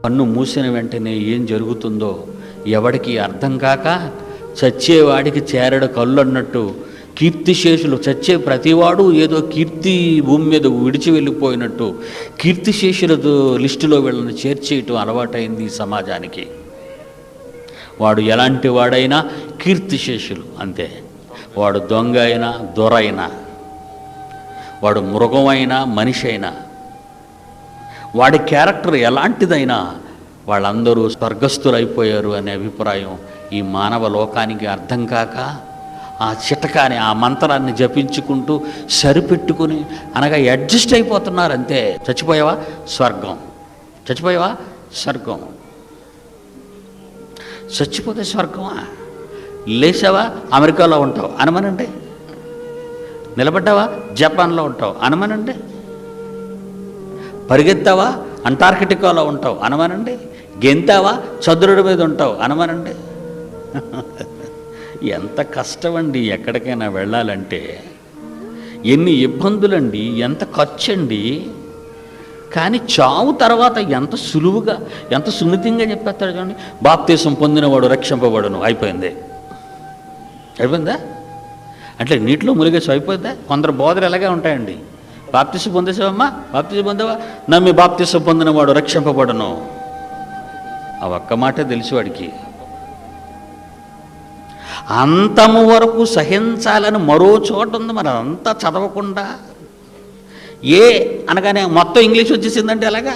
కన్ను మూసిన వెంటనే ఏం జరుగుతుందో ఎవడికి అర్థం కాక చచ్చేవాడికి చేరడు కళ్ళు అన్నట్టు కీర్తిశేషులు చచ్చే ప్రతివాడు ఏదో కీర్తి భూమి మీద విడిచి వెళ్ళిపోయినట్టు కీర్తిశేషుల లిస్టులో వీళ్ళని చేర్చేయటం అలవాటైంది ఈ సమాజానికి. వాడు ఎలాంటి వాడైనా కీర్తిశేషులు అంతే. వాడు దొంగ అయినా దొరైనా, వాడు మృగమైనా మనిషి అయినా, వాడి క్యారెక్టర్ ఎలాంటిదైనా వాళ్ళందరూ స్వర్గస్థులైపోయారు అనే అభిప్రాయం ఈ మానవ లోకానికి అర్థం కాక ఆ చిటకాని ఆ మంత్రాన్ని జపించుకుంటూ సరిపెట్టుకుని అనగా అడ్జస్ట్ అయిపోతున్నారు అంతే. చచ్చిపోయావా స్వర్గం, చచ్చిపోయావా స్వర్గం, చచ్చిపోతే స్వర్గమా, లేచావా అమెరికాలో ఉంటావు అనమనండి, నిలబడ్డావా జపాన్లో ఉంటావు అనమనండి, పరిగెత్తావా అంటార్కిటికాలో ఉంటావు అనమనండి, గెంతావా చంద్రుడి మీద ఉంటావు అనమనండి. ఎంత కష్టమండి ఎక్కడికైనా వెళ్ళాలంటే, ఎన్ని ఇబ్బందులండి, ఎంత ఖర్చండి. కానీ చావు తర్వాత ఎంత సులువుగా ఎంత సున్నితంగా చెప్పేస్తాడు చూడండి. బాప్తీసం పొందినవాడు రక్షింపబడును, అయిపోయింది. అయిపోయిందా? అంటే నీటిలో మునిగేసి అయిపోయిందా? కొందరు బోధలు ఎలాగే ఉంటాయండి. బాప్తీసం పొందేసావమ్మా, బాప్తీసం పొందావా, నమ్మి బాప్తీసం పొందినవాడు రక్షింపబడును. ఆ ఒక్క మాటే తెలిసి వాడికి. అంతము వరకు సహించాలని మరో చోట ఉంది, మరి అంతా చదవకుండా ఏ అనగానే మొత్తం ఇంగ్లీష్ వచ్చేసిందంటే ఎలాగా?